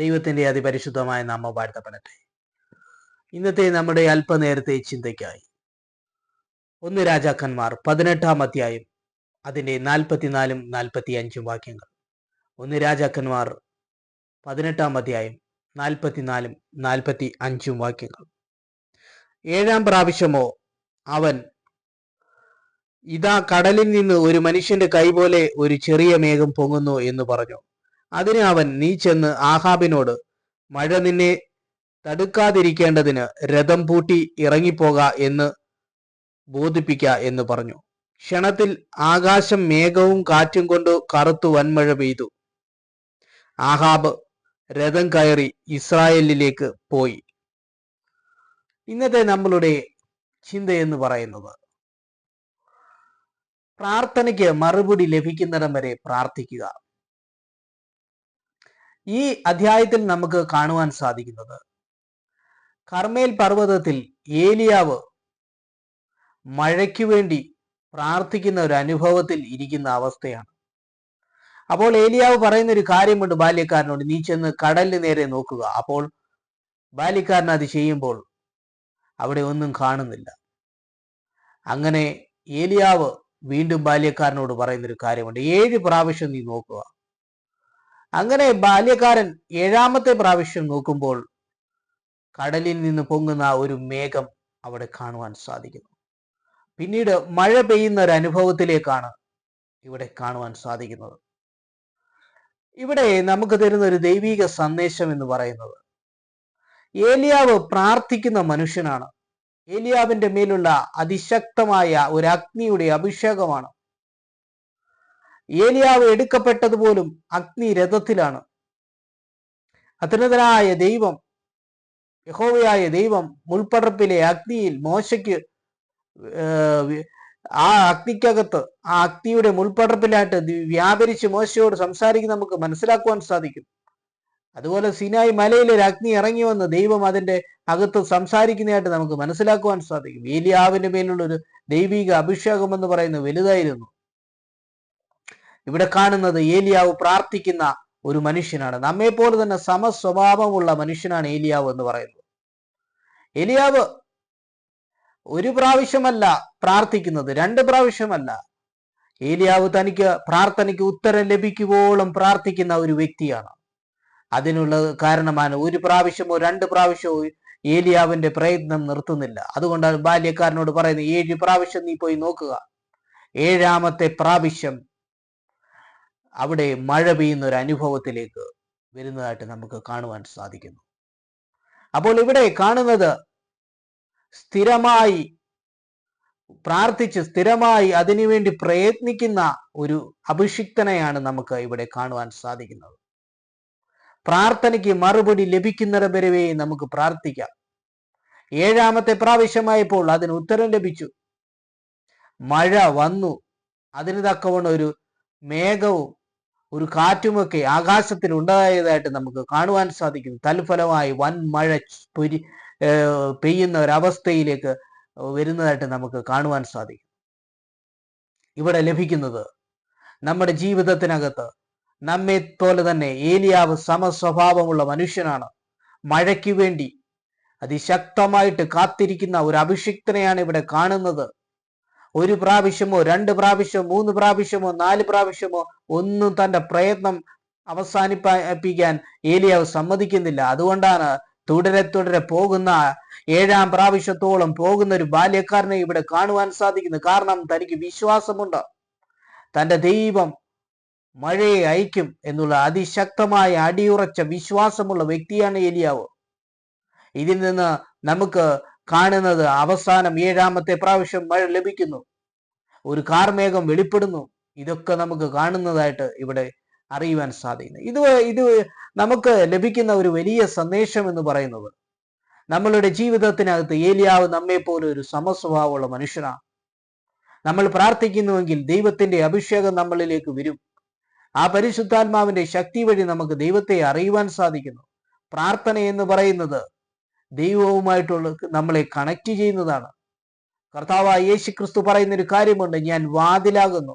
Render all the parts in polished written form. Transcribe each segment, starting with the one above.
ദൈവത്തിന്റെ അതിപരിശുദ്ധമായ നാമം വാഴ്ത്തപ്പെടട്ടെ. ഇന്നത്തെ നമ്മുടെ അല്പനേരത്തെ ചിന്തയ്ക്കായി 1 രാജാക്കന്മാർ 18 അധ്യായം അതിന്റെ 44 45 വാക്യങ്ങൾ. 1 രാജാക്കന്മാർ 18 അധ്യായം 44 45 വാക്യങ്ങൾ. 7-ാം പ്രാവശ്യമോ അവൻ, ഇതാ കടലിൽ നിന്ന് ഒരു മനുഷ്യന്റെ കൈ പോലെ ഒരു ചെറിയ മേഘം പൊങ്ങുന്നു എന്ന് പറഞ്ഞു. അതിന് അവൻ, നീ ചെന്ന് ആഹാബിനോട്, മഴ നിന്നെ തടുക്കാതിരിക്കേണ്ടതിന് രഥം പൂട്ടി ഇറങ്ങിപ്പോക എന്ന് ബോധിപ്പിക്ക എന്ന് പറഞ്ഞു. ക്ഷണത്തിൽ ആകാശം മേഘവും കാറ്റും കൊണ്ട് കറുത്തു വൻമഴ പെയ്തു. ആഹാബ് രഥം കയറി ഇസ്രായേലിലേക്ക് പോയി. ഇന്നത്തെ നമ്മളുടെ ചിന്ത എന്ന് പറയുന്നത്, പ്രാർത്ഥനയ്ക്ക് മറുപടി ലഭിക്കുന്നിടം വരെ പ്രാർത്ഥിക്കുക. ഈ അധ്യായത്തിൽ നമുക്ക് കാണുവാൻ സാധിക്കുന്നത്, കർമ്മേൽ പർവ്വതത്തിൽ ഏലിയാവ് മഴയ്ക്ക് വേണ്ടി പ്രാർത്ഥിക്കുന്ന ഒരു അനുഭവത്തിൽ ഇരിക്കുന്ന അവസ്ഥയാണ്. അപ്പോൾ ഏലിയാവ് പറയുന്ന ഒരു കാര്യമുണ്ട് ബാല്യക്കാരനോട്, നീ ചെന്ന് കടലിന് നേരെ നോക്കുക. അപ്പോൾ ബാല്യക്കാരൻ അത് ചെയ്യുമ്പോൾ അവിടെ ഒന്നും കാണുന്നില്ല. അങ്ങനെ ഏലിയാവ് വീണ്ടും ബാല്യക്കാരനോട് പറയുന്നൊരു കാര്യമുണ്ട്, 7 പ്രാവശ്യം നീ നോക്കുക. അങ്ങനെ ബാല്യക്കാരൻ 7-ാമത്തെ പ്രാവശ്യം നോക്കുമ്പോൾ കടലിൽ നിന്ന് പൊങ്ങുന്ന ഒരു മേഘം അവിടെ കാണുവാൻ സാധിക്കുന്നു. പിന്നീട് മഴ പെയ്യുന്ന ഒരു അനുഭവത്തിലേക്കാണ് ഇവിടെ കാണുവാൻ സാധിക്കുന്നത്. ഇവിടെ നമുക്ക് തരുന്ന ഒരു ദൈവിക സന്ദേശം എന്ന് പറയുന്നത്, ഏലിയാവ് പ്രാർത്ഥിക്കുന്ന മനുഷ്യനാണ്. ഏലിയാവിന്റെ മേലുള്ള അതിശക്തമായ ഒരു അഗ്നിയുടെ അഭിഷേകമാണ്. ഏലിയാവ് എടുക്കപ്പെട്ടതുപോലും അഗ്നി രഥത്തിലാണ്. അത്യുന്നതനായ ദൈവം, യഹോവയായ ദൈവം മുൾപ്പടർപ്പിലെ അഗ്നിയിൽ മോശയ്ക്ക് ആ അഗ്നിക്കകത്ത്, ആ അഗ്നിയുടെ മുൾപ്പടർപ്പിലായിട്ട് വ്യാപരിച്ച് മോശയോട് സംസാരിക്കുന്ന നമുക്ക് മനസ്സിലാക്കുവാൻ സാധിക്കും. അതുപോലെ സിനായി മലയിൽ ഒരു അഗ്നി ഇറങ്ങി വന്ന് ദൈവം അതിന്റെ അകത്ത് സംസാരിക്കുന്നതായിട്ട് നമുക്ക് മനസ്സിലാക്കുവാൻ സാധിക്കും. ഏലിയാവിന്റെ മേലുള്ള ഒരു ദൈവിക അഭിഷേകം എന്ന് പറയുന്നത് വലുതായിരുന്നു. ഇവിടെ കാണുന്നത് ഏലിയാവ് പ്രാർത്ഥിക്കുന്ന ഒരു മനുഷ്യനാണ്. നമ്മെ പോലെ തന്നെ സമസ്വഭാവമുള്ള മനുഷ്യനാണ് ഏലിയാവ് എന്ന് പറയുന്നത്. ഏലിയാവ് ഒരു പ്രാവശ്യമല്ല പ്രാർത്ഥിക്കുന്നത്, 2 പ്രാവശ്യമല്ല. ഏലിയാവ് തനിക്ക് പ്രാർത്ഥനയ്ക്ക് ഉത്തരം ലഭിക്കുവോളം പ്രാർത്ഥിക്കുന്ന ഒരു വ്യക്തിയാണ്. അതിനുള്ള കാരണമാണ് 1 പ്രാവശ്യമോ 2 പ്രാവശ്യമോ ഏലിയാവിന്റെ പ്രയത്നം നിർത്തുന്നില്ല. അതുകൊണ്ടാണ് ബാല്യക്കാരനോട് പറയുന്നത്, 7 പ്രാവശ്യം നീ പോയി നോക്കുക. 7-ാമത്തെ പ്രാവശ്യം അവിടെ മഴ പെയ്യുന്ന ഒരു അനുഭവത്തിലേക്ക് വരുന്നതായിട്ട് നമുക്ക് കാണുവാൻ സാധിക്കുന്നു. അപ്പോൾ ഇവിടെ കാണുന്നത്, സ്ഥിരമായി പ്രാർത്ഥിച്ച് സ്ഥിരമായി അതിനുവേണ്ടി പ്രയത്നിക്കുന്ന ഒരു അഭിഷിക്തനെയാണ് നമുക്ക് ഇവിടെ കാണുവാൻ സാധിക്കുന്നത്. പ്രാർത്ഥനയ്ക്ക് മറുപടി ലഭിക്കുന്നിടം വരെ നമുക്ക് പ്രാർത്ഥിക്കാം. 7-ാമത്തെ പ്രാവശ്യമായപ്പോൾ അതിന് ഉത്തരം ലഭിച്ചു. മഴ വന്നു. അതിന് തക്കവണ്ണം ഒരു മേഘവും ഒരു കാറ്റുമൊക്കെ ആകാശത്തിൽ ഉണ്ടായതായിട്ട് നമുക്ക് കാണുവാൻ സാധിക്കും. തൽഫലമായി വൻ മഴ പെയ്യുന്ന ഒരവസ്ഥയിലേക്ക് വരുന്നതായിട്ട് നമുക്ക് കാണുവാൻ സാധിക്കും. ഇവിടെ ലഭിക്കുന്നത്, നമ്മുടെ ജീവിതത്തിനകത്ത് നമ്മെ പോലെ തന്നെ ഏലിയാവ് സമസ്വഭാവമുള്ള മനുഷ്യനാണ്. മഴയ്ക്ക് വേണ്ടി അതിശക്തമായിട്ട് കാത്തിരിക്കുന്ന ഒരു അഭിഷിക്തനെയാണ് ഇവിടെ കാണുന്നത്. 1 പ്രാവശ്യമോ 2 പ്രാവശ്യമോ 3 പ്രാവശ്യമോ 4 പ്രാവശ്യമോ ഒന്നും തന്റെ പ്രയത്നം അവസാനിപ്പിക്കാൻ ഏലിയാവ് സമ്മതിക്കുന്നില്ല. അതുകൊണ്ടാണ് തുടരെ പോകുന്ന 7-ാം പ്രാവശ്യത്തോളം പോകുന്ന ഒരു ബാല്യക്കാരനെ ഇവിടെ കാണുവാൻ സാധിക്കുന്നത്. കാരണം തനിക്ക് വിശ്വാസമുണ്ട്, തന്റെ ദൈവം മഴയെ അയക്കും എന്നുള്ള അതിശക്തമായ അടിയുറച്ച വിശ്വാസമുള്ള വ്യക്തിയാണ് ഏലിയാവ്. ഇതിൽ നിന്ന് നമുക്ക് കാണുന്നത്, അവസാനം 7-ാമത്തെ പ്രാവശ്യം മഴ ലഭിക്കുന്നു, ഒരു കാർമേഘം വെളിപ്പെടുന്നു. ഇതൊക്കെ നമുക്ക് കാണുന്നതായിട്ട് ഇവിടെ അറിയുവാൻ സാധിക്കുന്നു. ഇത് നമുക്ക് ലഭിക്കുന്ന ഒരു വലിയ സന്ദേശം എന്ന് പറയുന്നത്, നമ്മളുടെ ജീവിതത്തിനകത്ത് ഏലിയാവ് നമ്മെ പോലെ ഒരു സമസ്വഭാവമുള്ള മനുഷ്യനാണ്. നമ്മൾ പ്രാർത്ഥിക്കുന്നുവെങ്കിൽ ദൈവത്തിന്റെ അഭിഷേകം നമ്മളിലേക്ക് വരും. ആ പരിശുദ്ധാത്മാവിന്റെ ശക്തി വഴി നമുക്ക് ദൈവത്തെ അറിയുവാൻ സാധിക്കുന്നു. പ്രാർത്ഥന എന്ന് പറയുന്നത് ദൈവവുമായിട്ടുള്ള നമ്മളെ കണക്ട് ചെയ്യുന്നതാണ്. കർത്താവായ യേശുക്രിസ്തു പറയുന്ന ഒരു കാര്യമുണ്ട്, ഞാൻ വാതിലാകുന്നു.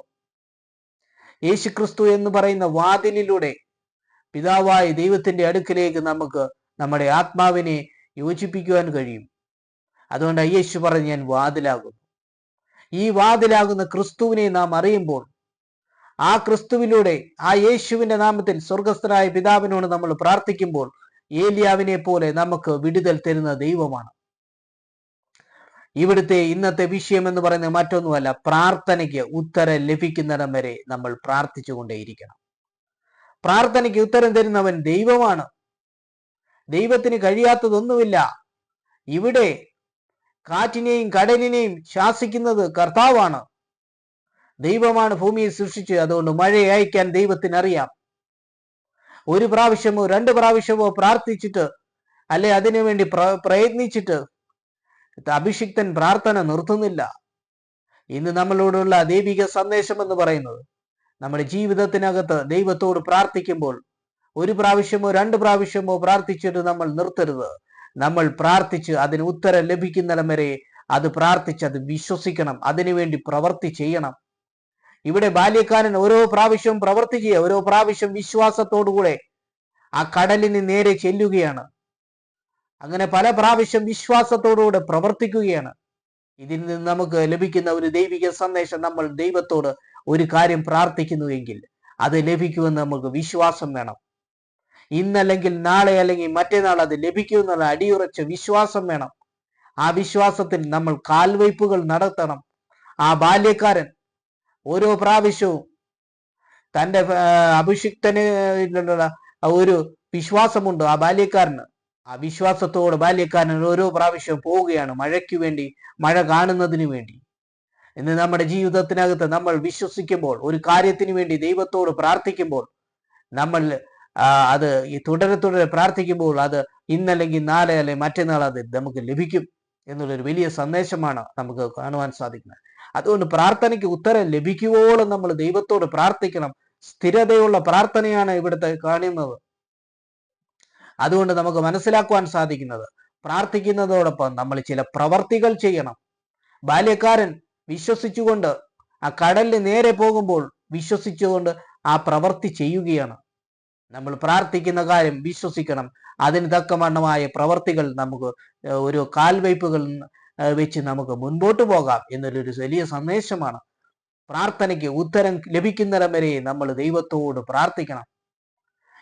യേശുക്രിസ്തു എന്ന് പറയുന്ന വാതിലിലൂടെ പിതാവായ ദൈവത്തിന്റെ അടുക്കിലേക്ക് നമുക്ക് നമ്മുടെ ആത്മാവിനെ യോജിപ്പിക്കുവാൻ കഴിയും. അതുകൊണ്ട് യേശു പറഞ്ഞു, ഞാൻ വാതിലാകുന്നു. ഈ വാതിലാകുന്ന ക്രിസ്തുവിനെ നാം അറിയുമ്പോൾ, ആ ക്രിസ്തുവിലൂടെ, ആ യേശുവിന്റെ നാമത്തിൽ സ്വർഗസ്ഥനായ പിതാവിനോട് നമ്മൾ പ്രാർത്ഥിക്കുമ്പോൾ, ഏലിയാവിനെ പോലെ നമുക്ക് വിടുതൽ തരുന്ന ദൈവമാണ്. ഇവിടുത്തെ ഇന്നത്തെ വിഷയം എന്ന് പറയുന്നത് മറ്റൊന്നുമല്ല, പ്രാർത്ഥനയ്ക്ക് ഉത്തരം ലഭിക്കുന്നിടം വരെ നമ്മൾ പ്രാർത്ഥിച്ചുകൊണ്ടേയിരിക്കണം. പ്രാർത്ഥനയ്ക്ക് ഉത്തരം തരുന്നവൻ ദൈവമാണ്. ദൈവത്തിന് കഴിയാത്തതൊന്നുമില്ല. ഇവിടെ കാറ്റിനെയും കടലിനെയും ശാസിക്കുന്നത് കർത്താവാണ്. ദൈവമാണ് ഭൂമിയെ സൃഷ്ടിച്ചത്. അതുകൊണ്ട് മഴയെ അയക്കാൻ ദൈവത്തിന് അറിയാം. ഒരു പ്രാവശ്യമോ 2 പ്രാവശ്യമോ പ്രാർത്ഥിച്ചിട്ട്, അല്ലെ അതിനുവേണ്ടി പ്രയത്നിച്ചിട്ട് അഭിഷിക്തൻ പ്രാർത്ഥന നിർത്തുന്നില്ല. ഇന്ന് നമ്മളോടുള്ള ദൈവിക സന്ദേശം എന്ന് പറയുന്നത്, നമ്മുടെ ജീവിതത്തിനകത്ത് ദൈവത്തോട് പ്രാർത്ഥിക്കുമ്പോൾ 1 പ്രാവശ്യമോ 2 പ്രാവശ്യമോ പ്രാർത്ഥിച്ചിട്ട് നമ്മൾ നിർത്തരുത്. നമ്മൾ പ്രാർത്ഥിച്ച് അതിന് ഉത്തരം ലഭിക്കുന്നിടം വരെ അത് പ്രാർത്ഥിച്ച് അത് വിശ്വസിക്കണം, അതിനുവേണ്ടി പ്രവൃത്തി ചെയ്യണം. ഇവിടെ ബാല്യക്കാരൻ ഓരോ പ്രാവശ്യവും പ്രവൃത്തി ചെയ്യുക, ഓരോ പ്രാവശ്യം വിശ്വാസത്തോടുകൂടെ ആ കടലിന് നേരെ ചെല്ലുകയാണ്. അങ്ങനെ പല പ്രാവശ്യം വിശ്വാസത്തോടുകൂടെ പ്രവർത്തിക്കുകയാണ്. ഇതിൽ നിന്ന് നമുക്ക് ലഭിക്കുന്ന ഒരു ദൈവിക സന്ദേശം, നമ്മൾ ദൈവത്തോട് ഒരു കാര്യം പ്രാർത്ഥിക്കുന്നുവെങ്കിൽ അത് ലഭിക്കുമെന്ന് നമുക്ക് വിശ്വാസം വേണം. ഇന്നല്ലെങ്കിൽ നാളെ അല്ലെങ്കിൽ മറ്റന്നാൾ അത് ലഭിക്കുമെന്നുള്ള അടിയുറച്ച വിശ്വാസം വേണം. ആ വിശ്വാസത്തിൽ നമ്മൾ കാൽവയ്പുകൾ നടത്തണം. ആ ബാല്യക്കാരൻ ഓരോ പ്രാവശ്യവും തൻ്റെ അഭിഷിക്തന് ഒരു വിശ്വാസമുണ്ട് ആ ബാല്യക്കാരന്. ആ വിശ്വാസത്തോടെ ബാല്യക്കാരൻ ഓരോ പ്രാവശ്യവും പോവുകയാണ്, മഴയ്ക്ക് വേണ്ടി, മഴ കാണുന്നതിന് വേണ്ടി. ഇന്ന് നമ്മുടെ ജീവിതത്തിനകത്ത് നമ്മൾ വിശ്വസിക്കുമ്പോൾ, ഒരു കാര്യത്തിന് വേണ്ടി ദൈവത്തോട് പ്രാർത്ഥിക്കുമ്പോൾ, നമ്മൾ അത് തുടരെ പ്രാർത്ഥിക്കുമ്പോൾ അത് ഇന്നല്ലെങ്കിൽ നാളെ അല്ലെങ്കിൽ മറ്റന്നാൾ അത് നമുക്ക് ലഭിക്കും എന്നുള്ളൊരു വലിയ സന്ദേശമാണ് നമുക്ക് കാണുവാൻ സാധിക്കുന്നത്. അതുകൊണ്ട് പ്രാർത്ഥനയ്ക്ക് ഉത്തരം ലഭിക്കുവോളം നമ്മൾ ദൈവത്തോട് പ്രാർത്ഥിക്കണം. സ്ഥിരതയുള്ള പ്രാർത്ഥനയാണ് ഇവിടുത്തെ കാണുന്നത്. അതുകൊണ്ട് നമുക്ക് മനസ്സിലാക്കുവാൻ സാധിക്കുന്നത്, പ്രാർത്ഥിക്കുന്നതോടൊപ്പം നമ്മൾ ചില പ്രവർത്തികൾ ചെയ്യണം. ബാല്യക്കാരൻ വിശ്വസിച്ചുകൊണ്ട് ആ കടലിന് നേരെ പോകുമ്പോൾ വിശ്വസിച്ചുകൊണ്ട് ആ പ്രവൃത്തി ചെയ്യുകയാണ്. നമ്മൾ പ്രാർത്ഥിക്കുന്ന കാര്യം വിശ്വസിക്കണം, അതിന് തക്കവണ്ണമായ പ്രവർത്തികൾ നമുക്ക് ഒരു കാൽവയ്പുകൾ വെച്ച് നമുക്ക് മുൻപോട്ട് പോകാം എന്നൊരു വലിയ സന്ദേശമാണ്. പ്രാർത്ഥനയ്ക്ക് ഉത്തരം ലഭിക്കുന്നിടം വരെ നമ്മൾ ദൈവത്തോട് പ്രാർത്ഥിക്കണം.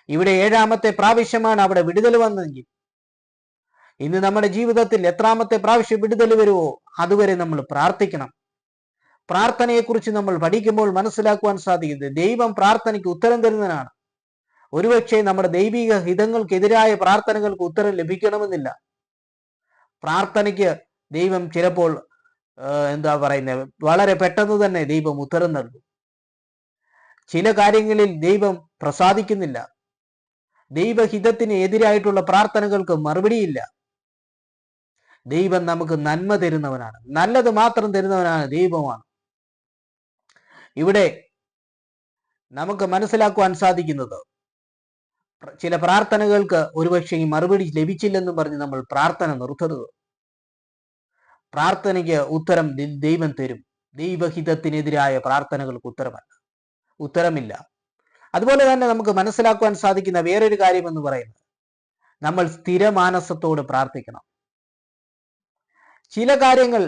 ഇവിടെ 7ാമത്തെ പ്രാവശ്യമാണ് അവിടെ വിടുതൽ വന്നതെങ്കിൽ, ഇന്ന് നമ്മുടെ ജീവിതത്തിൽ എത്രാമത്തെ പ്രാവശ്യം വിടുതൽ വരുമോ അതുവരെ നമ്മൾ പ്രാർത്ഥിക്കണം. പ്രാർത്ഥനയെക്കുറിച്ച് നമ്മൾ പഠിക്കുമ്പോൾ മനസ്സിലാക്കുവാൻ സാധിക്കുന്നത്, ദൈവം പ്രാർത്ഥനയ്ക്ക് ഉത്തരം തരുന്നതിനാണ്. ഒരുപക്ഷെ നമ്മുടെ ദൈവിക ഹിതങ്ങൾക്കെതിരായ പ്രാർത്ഥനകൾക്ക് ഉത്തരം ലഭിക്കണമെന്നില്ല. പ്രാർത്ഥനയ്ക്ക് ദൈവം ചിലപ്പോൾ വളരെ പെട്ടെന്ന് തന്നെ ദൈവം ഉത്തരം നൽകും. ചില കാര്യങ്ങളിൽ ദൈവം പ്രസാദിക്കുന്നില്ല. ദൈവഹിതത്തിന് എതിരായിട്ടുള്ള പ്രാർത്ഥനകൾക്ക് മറുപടിയില്ല. ദൈവം നമുക്ക് നന്മ തരുന്നവനാണ്, നല്ലത് മാത്രം തരുന്നവനാണ് ദൈവമാണ്. ഇവിടെ നമുക്ക് മനസ്സിലാക്കുവാൻ സാധിക്കുന്നത്, ചില പ്രാർത്ഥനകൾക്ക് ഒരുപക്ഷെ മറുപടി ലഭിച്ചില്ലെന്നും പറഞ്ഞ് നമ്മൾ പ്രാർത്ഥന നിർത്തരുത്. പ്രാർത്ഥനയ്ക്ക് ഉത്തരം ദൈവം തരും. ദൈവഹിതത്തിനെതിരായ പ്രാർത്ഥനകൾക്ക് ഉത്തരമില്ല. അതുപോലെ തന്നെ നമുക്ക് മനസ്സിലാക്കുവാൻ സാധിക്കുന്ന വേറൊരു കാര്യം എന്ന് പറയുന്നത്, നമ്മൾ സ്ഥിരമാനസത്തോട് പ്രാർത്ഥിക്കണം. ചില കാര്യങ്ങൾ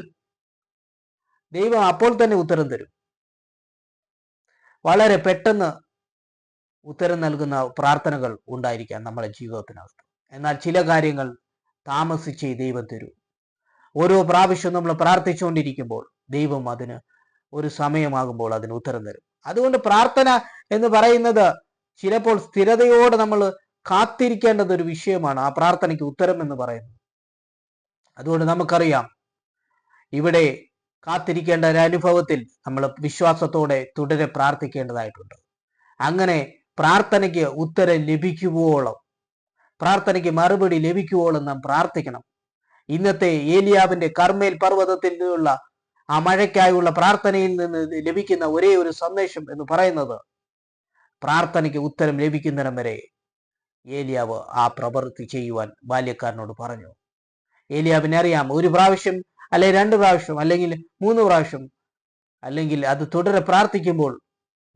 ദൈവം അപ്പോൾ തന്നെ ഉത്തരം തരും. വളരെ പെട്ടെന്ന് ഉത്തരം നൽകുന്ന പ്രാർത്ഥനകൾ ഉണ്ടായിരിക്കാം നമ്മുടെ ജീവിതത്തിനകത്ത്. എന്നാൽ ചില കാര്യങ്ങൾ താമസിച്ചേ ദൈവം തരൂ. ഓരോ പ്രാവശ്യവും നമ്മൾ പ്രാർത്ഥിച്ചുകൊണ്ടിരിക്കുമ്പോൾ ദൈവം അതിന് ഒരു സമയമാകുമ്പോൾ അതിന് ഉത്തരം തരും. അതുകൊണ്ട് പ്രാർത്ഥന എന്ന് പറയുന്നത് ചിലപ്പോൾ സ്ഥിരതയോടെ നമ്മൾ കാത്തിരിക്കേണ്ടത് ഒരു വിഷയമാണ്, ആ പ്രാർത്ഥനയ്ക്ക് ഉത്തരം എന്ന് പറയുന്നത്. അതുകൊണ്ട് നമുക്കറിയാം, ഇവിടെ കാത്തിരിക്കേണ്ട ഒരു അനുഭവത്തിൽ നമ്മൾ വിശ്വാസത്തോടെ തുടരെ പ്രാർത്ഥിക്കേണ്ടതായിട്ടുണ്ട്. അങ്ങനെ പ്രാർത്ഥനയ്ക്ക് ഉത്തരം ലഭിക്കുവോളം, പ്രാർത്ഥനയ്ക്ക് മറുപടി ലഭിക്കുവോളം നാം പ്രാർത്ഥിക്കണം. ഇന്നത്തെ ഏലിയാവിന്റെ കർമ്മേൽ പർവ്വതത്തിലുള്ള ആ മഴയ്ക്കായുള്ള പ്രാർത്ഥനയിൽ നിന്ന് ലഭിക്കുന്ന ഒരേ ഒരു സന്ദേശം എന്ന് പറയുന്നത്, പ്രാർത്ഥനയ്ക്ക് ഉത്തരം ലഭിക്കുന്നിടം വരെ ഏലിയാവ് ആ പ്രവൃത്തി ചെയ്യുവാൻ ബാല്യക്കാരനോട് പറഞ്ഞു. ഏലിയാവിനെ അറിയാം, 1 പ്രാവശ്യം അല്ലെങ്കിൽ 2 പ്രാവശ്യം അല്ലെങ്കിൽ 3 പ്രാവശ്യം അല്ലെങ്കിൽ അത് തുടരെ പ്രാർത്ഥിക്കുമ്പോൾ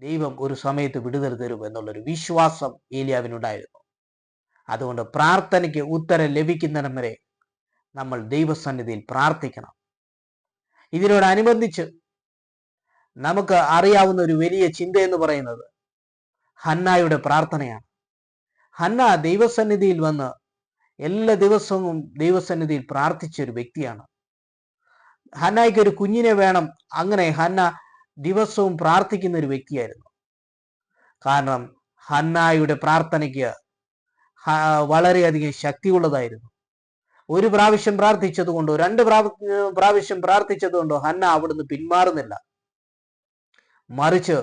ദൈവം ഒരു സമയത്ത് വിടുതൽ തരും എന്നുള്ളൊരു വിശ്വാസം ഏലിയാവിനുണ്ടായിരുന്നു. അതുകൊണ്ട് പ്രാർത്ഥനയ്ക്ക് ഉത്തരം ലഭിക്കുന്നിടം വരെ നമ്മൾ ദൈവസന്നിധിയിൽ പ്രാർത്ഥിക്കണം. ഇതിനോടനുബന്ധിച്ച് നമുക്ക് അറിയാവുന്ന ഒരു വലിയ ചിന്ത എന്ന് പറയുന്നത് ഹന്നായുടെ പ്രാർത്ഥനയാണ്. ഹന്ന ദൈവസന്നിധിയിൽ വന്ന് എല്ലാ ദിവസവും ദൈവസന്നിധിയിൽ പ്രാർത്ഥിച്ച ഒരു വ്യക്തിയാണ്. ഹന്നായ്ക്ക് ഒരു കുഞ്ഞിനെ വേണം. അങ്ങനെ ഹന്ന ദിവസവും പ്രാർത്ഥിക്കുന്ന ഒരു വ്യക്തിയായിരുന്നു. കാരണം ഹന്നായുടെ പ്രാർത്ഥനയ്ക്ക് വളരെയധികം ശക്തിയുള്ളതായിരുന്നു. ഒരു പ്രാവശ്യം പ്രാർത്ഥിച്ചതുകൊണ്ടോ 2 പ്രാവശ്യം പ്രാർത്ഥിച്ചതുകൊണ്ടോ ഹന്ന അവിടുന്ന് പിന്മാറുന്നില്ല. മറിച്ച്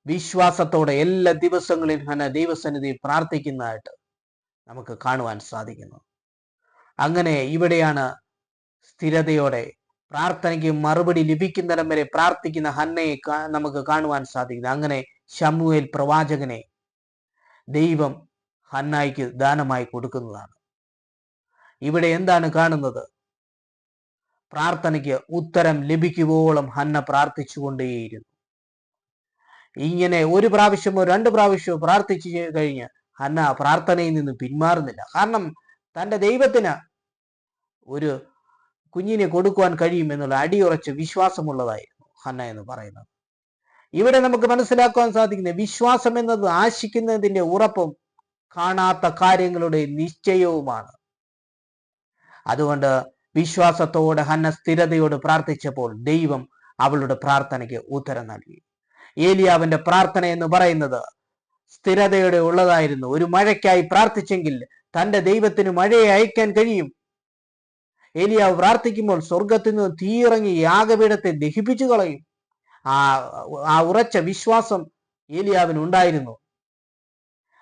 വിശ്വാസത്തോടെ എല്ലാ ദിവസങ്ങളിലും ഹന്ന ദൈവസന്നിധിയിൽ പ്രാർത്ഥിക്കുന്നതായിട്ട് നമുക്ക് കാണുവാൻ സാധിക്കുന്നു. അങ്ങനെ ഇവിടെയാണ് സ്ഥിരതയോടെ പ്രാർത്ഥനയ്ക്ക് മറുപടി ലഭിക്കുന്നിടം വരെ പ്രാർത്ഥിക്കുന്ന ഹന്നയെ നമുക്ക് കാണുവാൻ സാധിക്കുന്നത്. അങ്ങനെ ശമൂവേൽ പ്രവാചകനെ ദൈവം ഹന്നായ്ക്ക് ദാനമായി കൊടുക്കുന്നതാണ്. ഇവിടെ എന്താണ് കാണുന്നത്? പ്രാർത്ഥനയ്ക്ക് ഉത്തരം ലഭിക്കുവോളം ഹന്ന പ്രാർത്ഥിച്ചുകൊണ്ടേയിരുന്നു. ഇങ്ങനെ 1 പ്രാവശ്യമോ 2 പ്രാവശ്യമോ പ്രാർത്ഥിച്ചു കഴിഞ്ഞ് ഹന്ന പ്രാർത്ഥനയിൽ നിന്ന് പിന്മാറുന്നില്ല. കാരണം തൻ്റെ ദൈവത്തിന് ഒരു കുഞ്ഞിനെ കൊടുക്കുവാൻ കഴിയും എന്നുള്ള അടിയുറച്ച വിശ്വാസമുള്ളതായിരുന്നു ഹന്ന എന്ന് പറയുന്നത്. ഇവിടെ നമുക്ക് മനസ്സിലാക്കുവാൻ സാധിക്കുന്നത് വിശ്വാസം എന്നത് ആശിക്കുന്നതിന്റെ ഉറപ്പും കാണാത്ത കാര്യങ്ങളുടെ നിശ്ചയവുമാണ്. അതുകൊണ്ട് വിശ്വാസത്തോടെ ഹന്ന സ്ഥിരതയോട് പ്രാർത്ഥിച്ചപ്പോൾ ദൈവം അവളുടെ പ്രാർത്ഥനയ്ക്ക് ഉത്തരം നൽകി. ഏലിയാവിന്റെ പ്രാർത്ഥന എന്ന് പറയുന്നത് സ്ഥിരതയോടെ ഉള്ളതായിരുന്നു. ഒരു മഴയ്ക്കായി പ്രാർത്ഥിച്ചെങ്കിൽ തന്റെ ദൈവത്തിന് മഴയെ അയക്കാൻ കഴിയും. ഏലിയാവ് പ്രാർത്ഥിക്കുമ്പോൾ സ്വർഗത്തിൽ നിന്ന് തീയിറങ്ങി യാഗപീഠത്തെ ദഹിപ്പിച്ചു കളയും. ആ ഉറച്ച വിശ്വാസം ഏലിയാവിന് ഉണ്ടായിരുന്നു.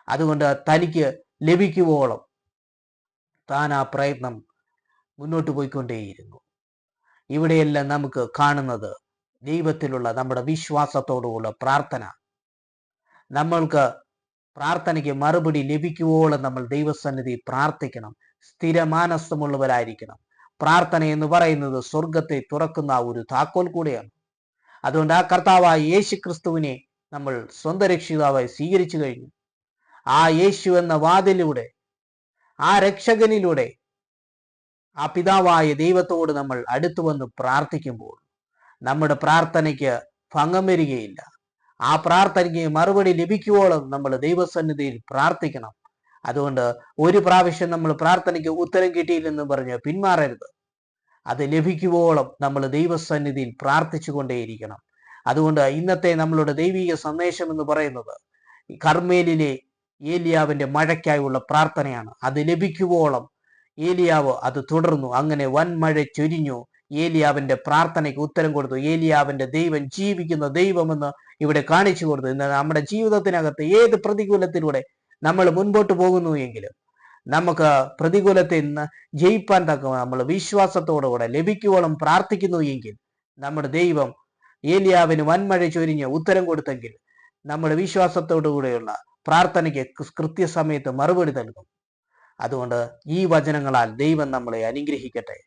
അതുകൊണ്ട് തനിക്ക് ലഭിക്കുവോളം താൻ ആ പ്രയത്നം മുന്നോട്ട് പോയിക്കൊണ്ടേയിരുന്നു. ഇവിടെയെല്ലാം നമുക്ക് കാണുന്നത് ദൈവത്തിലുള്ള നമ്മുടെ വിശ്വാസത്തോടുള്ള പ്രാർത്ഥന. നമ്മൾക്ക് പ്രാർത്ഥനയ്ക്ക് മറുപടി ലഭിക്കുവോളം നമ്മൾ ദൈവസന്നിധി പ്രാർത്ഥിക്കണം. സ്ഥിരമാനസമുള്ളവരായിരിക്കണം. പ്രാർത്ഥന എന്ന് പറയുന്നത് സ്വർഗത്തെ തുറക്കുന്ന ഒരു താക്കോൽ കൂടെയാണ്. അതുകൊണ്ട് ആ കർത്താവായ യേശു ക്രിസ്തുവിനെ നമ്മൾ സ്വന്തം രക്ഷിതാവായി സ്വീകരിച്ചു കഴിഞ്ഞു. ആ യേശു എന്ന വാതിലൂടെ, ആ രക്ഷകനിലൂടെ ആ പിതാവായ ദൈവത്തോട് നമ്മൾ അടുത്തു വന്ന് പ്രാർത്ഥിക്കുമ്പോൾ നമ്മുടെ പ്രാർത്ഥനയ്ക്ക് ഭംഗം വരികയില്ല. ആ പ്രാർത്ഥനയ്ക്ക് മറുപടി ലഭിക്കുവോളം നമ്മൾ ദൈവസന്നിധിയിൽ പ്രാർത്ഥിക്കണം. അതുകൊണ്ട് 1 പ്രാവശ്യം നമ്മൾ പ്രാർത്ഥനയ്ക്ക് ഉത്തരം കിട്ടിയില്ലെന്ന് പറഞ്ഞ് പിന്മാറരുത്. അത് ലഭിക്കുവോളം നമ്മൾ ദൈവസന്നിധിയിൽ പ്രാർത്ഥിച്ചു കൊണ്ടേയിരിക്കണം. അതുകൊണ്ട് ഇന്നത്തെ നമ്മളുടെ ദൈവിക സന്ദേശം എന്ന് പറയുന്നത് കർമ്മേലിലെ ഏലിയാവിന്റെ മഴയ്ക്കായുള്ള പ്രാർത്ഥനയാണ്. അത് ലഭിക്കുവോളം ഏലിയാവ് അത് തുടർന്നു. അങ്ങനെ വൻമഴ ചൊരിഞ്ഞു. ഏലിയാവിന്റെ പ്രാർത്ഥനയ്ക്ക് ഉത്തരം കൊടുത്തു. ഏലിയാവിന്റെ ദൈവം ജീവിക്കുന്ന ദൈവമെന്ന് ഇവിടെ കാണിച്ചു കൊടുത്തു. ഇന്ന് നമ്മുടെ ജീവിതത്തിനകത്ത് ഏത് പ്രതികൂലത്തിലൂടെ നമ്മൾ മുൻപോട്ട് പോകുന്നു എങ്കിലും നമുക്ക് പ്രതികൂലത്തിൽ നിന്ന് ജയിപ്പാൻ തക്ക നമ്മൾ വിശ്വാസത്തോടുകൂടെ ലഭിക്കുവോളം പ്രാർത്ഥിക്കുന്നു എങ്കിൽ നമ്മുടെ ദൈവം ഏലിയാവിന് വൻമഴ ചൊരിഞ്ഞ് ഉത്തരം കൊടുത്തെങ്കിൽ നമ്മുടെ വിശ്വാസത്തോടുകൂടെയുള്ള പ്രാർത്ഥനയ്ക്ക് കൃത്യസമയത്ത് മറുപടി നൽകും. അതുകൊണ്ട് ഈ വചനങ്ങളാൽ ദൈവം നമ്മളെ അനുഗ്രഹിക്കട്ടെ.